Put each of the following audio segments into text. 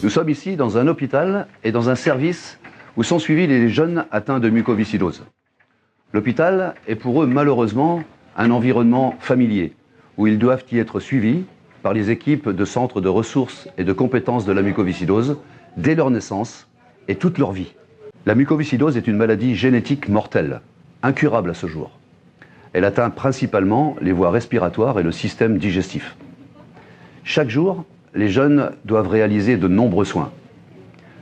Nous sommes ici dans un hôpital et dans un service où sont suivis les jeunes atteints de mucoviscidose. L'hôpital est pour eux malheureusement un environnement familier où ils doivent y être suivis par les équipes de centres de ressources et de compétences de la mucoviscidose dès leur naissance et toute leur vie. La mucoviscidose est une maladie génétique mortelle, incurable à ce jour. Elle atteint principalement les voies respiratoires et le système digestif. Chaque jour, les jeunes doivent réaliser de nombreux soins.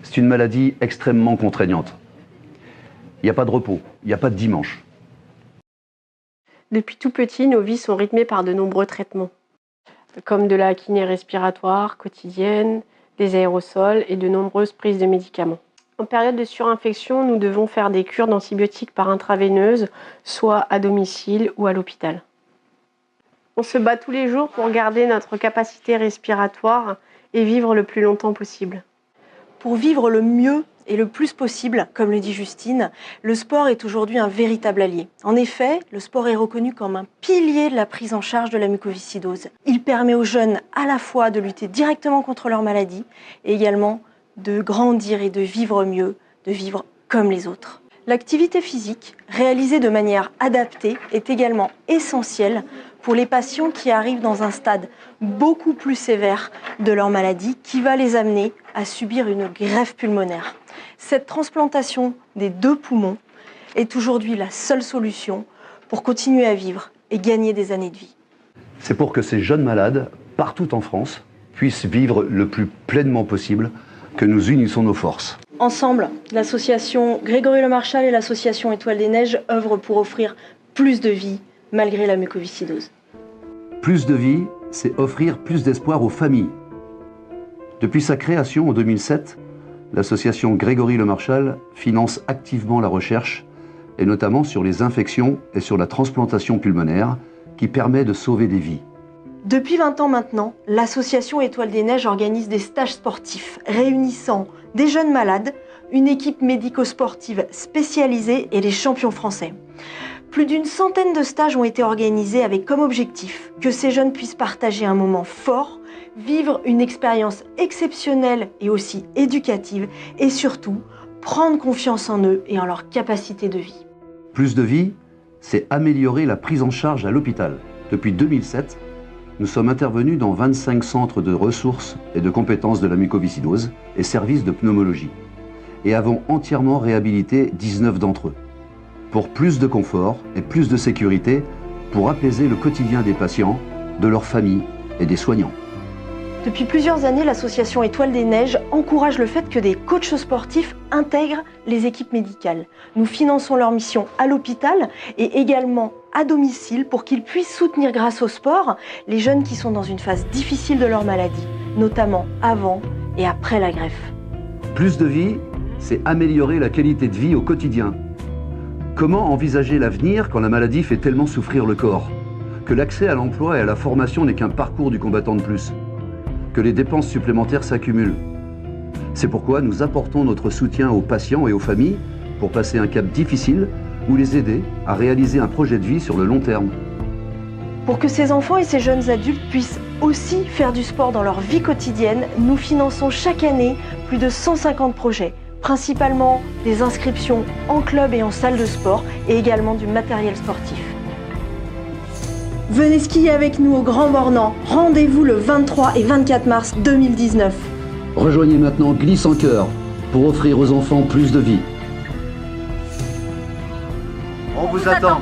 C'est une maladie extrêmement contraignante. Il n'y a pas de repos, il n'y a pas de dimanche. Depuis tout petit, nos vies sont rythmées par de nombreux traitements, comme de la kiné respiratoire quotidienne, des aérosols et de nombreuses prises de médicaments. En période de surinfection, nous devons faire des cures d'antibiotiques par intraveineuse, soit à domicile ou à l'hôpital. On se bat tous les jours pour garder notre capacité respiratoire et vivre le plus longtemps possible. Pour vivre le mieux et le plus possible, comme le dit Justine, le sport est aujourd'hui un véritable allié. En effet, le sport est reconnu comme un pilier de la prise en charge de la mucoviscidose. Il permet aux jeunes à la fois de lutter directement contre leur maladie et également de grandir et de vivre mieux, de vivre comme les autres. L'activité physique, réalisée de manière adaptée, est également essentielle pour les patients qui arrivent dans un stade beaucoup plus sévère de leur maladie, qui va les amener à subir une greffe pulmonaire. Cette transplantation des 2 poumons est aujourd'hui la seule solution pour continuer à vivre et gagner des années de vie. C'est pour que ces jeunes malades, partout en France, puissent vivre le plus pleinement possible que nous unissons nos forces. Ensemble, l'association Grégory Le Marchal et l'association Étoile des Neiges œuvrent pour offrir plus de vie malgré la mucoviscidose. Plus de vie, c'est offrir plus d'espoir aux familles. Depuis sa création en 2007, l'association Grégory Le Marchal finance activement la recherche, et notamment sur les infections et sur la transplantation pulmonaire, qui permet de sauver des vies. Depuis 20 ans maintenant, l'association Étoile des Neiges organise des stages sportifs réunissant des jeunes malades, une équipe médico-sportive spécialisée et les champions français. Plus d'une centaine de stages ont été organisés avec comme objectif que ces jeunes puissent partager un moment fort, vivre une expérience exceptionnelle et aussi éducative et surtout prendre confiance en eux et en leur capacité de vie. Plus de vie, c'est améliorer la prise en charge à l'hôpital. Depuis 2007, nous sommes intervenus dans 25 centres de ressources et de compétences de la mucoviscidose et services de pneumologie et avons entièrement réhabilité 19 d'entre eux. Pour plus de confort et plus de sécurité, pour apaiser le quotidien des patients, de leurs familles et des soignants. Depuis plusieurs années, l'association Étoile des Neiges encourage le fait que des coachs sportifs intègrent les équipes médicales. Nous finançons leur mission à l'hôpital et également à domicile pour qu'ils puissent soutenir grâce au sport les jeunes qui sont dans une phase difficile de leur maladie, notamment avant et après la greffe. Plus de vie, c'est améliorer la qualité de vie au quotidien. Comment envisager l'avenir quand la maladie fait tellement souffrir le corps? Que l'accès à l'emploi et à la formation n'est qu'un parcours du combattant de plus? Que les dépenses supplémentaires s'accumulent? C'est pourquoi nous apportons notre soutien aux patients et aux familles pour passer un cap difficile ou les aider à réaliser un projet de vie sur le long terme. Pour que ces enfants et ces jeunes adultes puissent aussi faire du sport dans leur vie quotidienne, nous finançons chaque année plus de 150 projets, principalement des inscriptions en club et en salle de sport et également du matériel sportif. Venez skier avec nous au Grand Bornand. Rendez-vous le 23 et 24 mars 2019. Rejoignez maintenant Glisse en Cœur pour offrir aux enfants plus de vie. On vous attend.